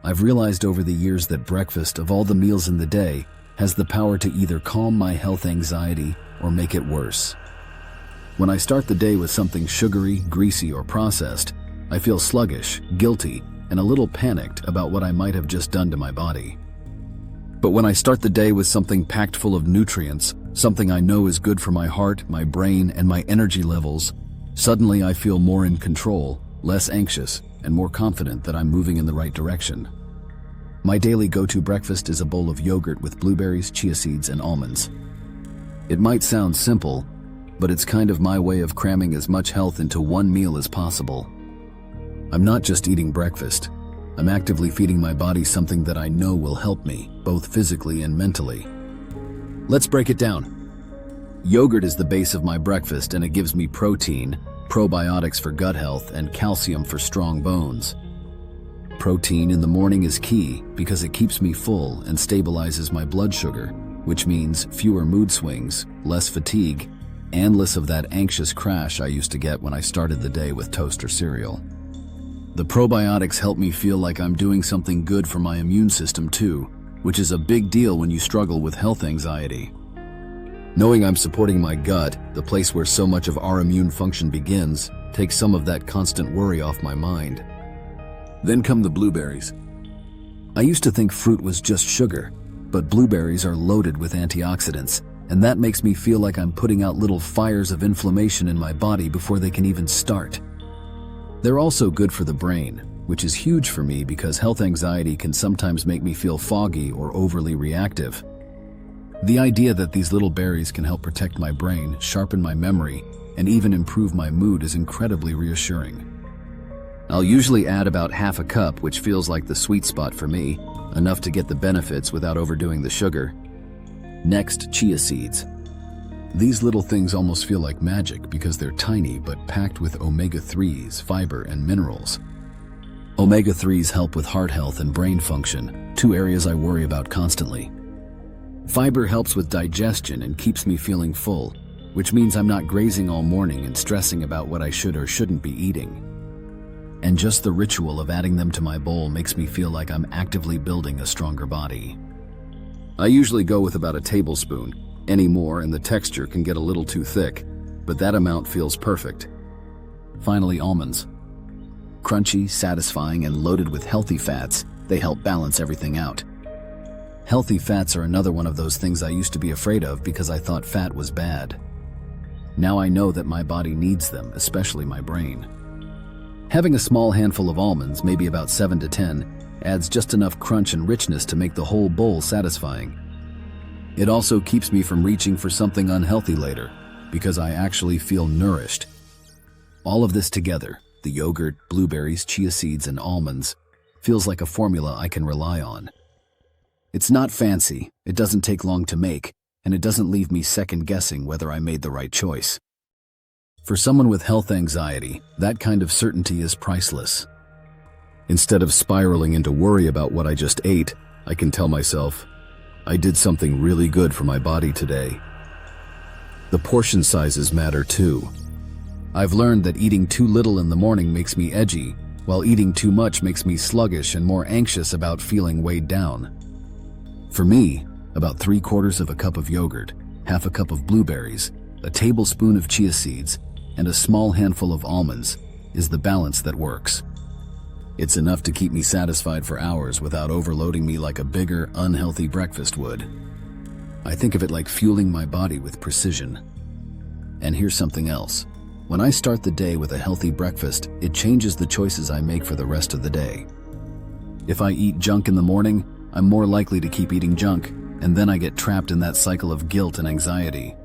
I've realized over the years that breakfast, of all the meals in the day, has the power to either calm my health anxiety or make it worse. When I start the day with something sugary, greasy, or processed, I feel sluggish, guilty, and a little panicked about what I might have just done to my body. But when I start the day with something packed full of nutrients, something I know is good for my heart, my brain, and my energy levels, suddenly I feel more in control, less anxious, and more confident that I'm moving in the right direction. My daily go-to breakfast is a bowl of yogurt with blueberries, chia seeds, and almonds. It might sound simple, but it's kind of my way of cramming as much health into one meal as possible. I'm not just eating breakfast. I'm actively feeding my body something that I know will help me, both physically and mentally. Let's break it down. Yogurt is the base of my breakfast, and it gives me protein, probiotics for gut health, and calcium for strong bones. Protein in the morning is key because it keeps me full and stabilizes my blood sugar, which means fewer mood swings, less fatigue, and less of that anxious crash I used to get when I started the day with toast or cereal. The probiotics help me feel like I'm doing something good for my immune system too, which is a big deal when you struggle with health anxiety. Knowing I'm supporting my gut, the place where so much of our immune function begins, takes some of that constant worry off my mind. Then come the blueberries. I used to think fruit was just sugar, but blueberries are loaded with antioxidants, and that makes me feel like I'm putting out little fires of inflammation in my body before they can even start. They're also good for the brain, which is huge for me because health anxiety can sometimes make me feel foggy or overly reactive. The idea that these little berries can help protect my brain, sharpen my memory, and even improve my mood is incredibly reassuring. I'll usually add about half a cup, which feels like the sweet spot for me, enough to get the benefits without overdoing the sugar. Next, chia seeds. These little things almost feel like magic because they're tiny but packed with omega-3s, fiber, and minerals. Omega-3s help with heart health and brain function, two areas I worry about constantly. Fiber helps with digestion and keeps me feeling full, which means I'm not grazing all morning and stressing about what I should or shouldn't be eating. And just the ritual of adding them to my bowl makes me feel like I'm actively building a stronger body. I usually go with about a tablespoon. Any more and the texture can get a little too thick, but that amount feels perfect. Finally, almonds. Crunchy, satisfying, and loaded with healthy fats, they help balance everything out. Healthy fats are another one of those things I used to be afraid of because I thought fat was bad. Now I know that my body needs them, especially my brain. Having a small handful of almonds, maybe about 7 to 10, adds just enough crunch and richness to make the whole bowl satisfying. It also keeps me from reaching for something unhealthy later, because I actually feel nourished. All of this together, the yogurt, blueberries, chia seeds, and almonds, feels like a formula I can rely on. It's not fancy, it doesn't take long to make, and it doesn't leave me second-guessing whether I made the right choice. For someone with health anxiety, that kind of certainty is priceless. Instead of spiraling into worry about what I just ate, I can tell myself, I did something really good for my body today. The portion sizes matter too. I've learned that eating too little in the morning makes me edgy, while eating too much makes me sluggish and more anxious about feeling weighed down. For me, about 3/4 of a cup of yogurt, half a cup of blueberries, a tablespoon of chia seeds, and a small handful of almonds is the balance that works. It's enough to keep me satisfied for hours without overloading me like a bigger, unhealthy breakfast would. I think of it like fueling my body with precision. And here's something else. When I start the day with a healthy breakfast, it changes the choices I make for the rest of the day. If I eat junk in the morning, I'm more likely to keep eating junk, and then I get trapped in that cycle of guilt and anxiety.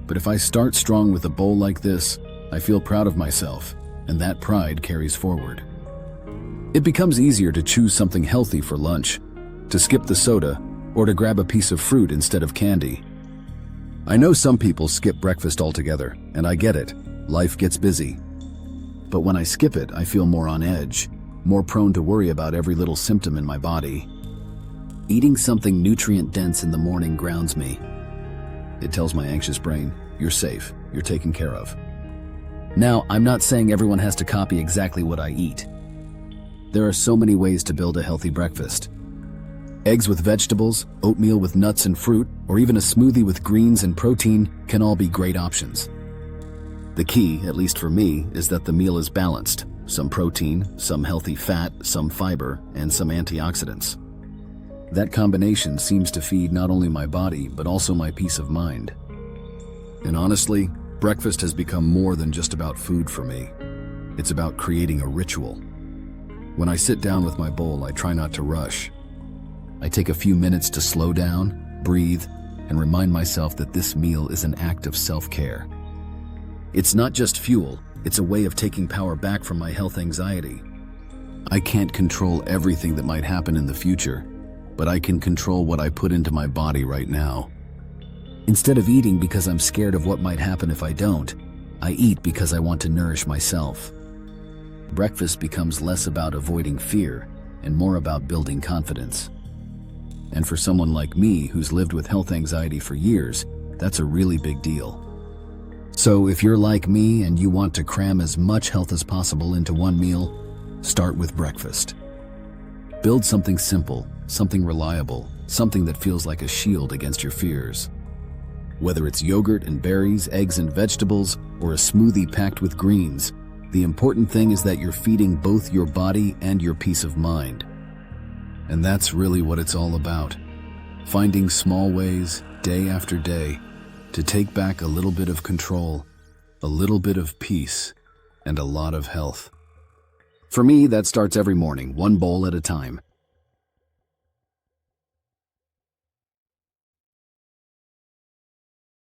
But if I start strong with a bowl like this, I feel proud of myself, and that pride carries forward. It becomes easier to choose something healthy for lunch, to skip the soda, or to grab a piece of fruit instead of candy. I know some people skip breakfast altogether, and I get it. Life gets busy. But when I skip it, I feel more on edge, more prone to worry about every little symptom in my body. Eating something nutrient-dense in the morning grounds me. It tells my anxious brain, you're safe, you're taken care of. Now, I'm not saying everyone has to copy exactly what I eat. There are so many ways to build a healthy breakfast. Eggs with vegetables, oatmeal with nuts and fruit, or even a smoothie with greens and protein can all be great options. The key, at least for me, is that the meal is balanced. Some protein, some healthy fat, some fiber, and some antioxidants. That combination seems to feed not only my body, but also my peace of mind. And honestly, breakfast has become more than just about food for me. It's about creating a ritual. When I sit down with my bowl, I try not to rush. I take a few minutes to slow down, breathe, and remind myself that this meal is an act of self-care. It's not just fuel, it's a way of taking power back from my health anxiety. I can't control everything that might happen in the future, but I can control what I put into my body right now. Instead of eating because I'm scared of what might happen if I don't, I eat because I want to nourish myself. Breakfast becomes less about avoiding fear and more about building confidence. And for someone like me who's lived with health anxiety for years, that's a really big deal. So if you're like me and you want to cram as much health as possible into one meal, start with breakfast. Build something simple, something reliable, something that feels like a shield against your fears. Whether it's yogurt and berries, eggs and vegetables, or a smoothie packed with greens, the important thing is that you're feeding both your body and your peace of mind. And that's really what it's all about. Finding small ways, day after day, to take back a little bit of control, a little bit of peace, and a lot of health. For me, that starts every morning, one bowl at a time.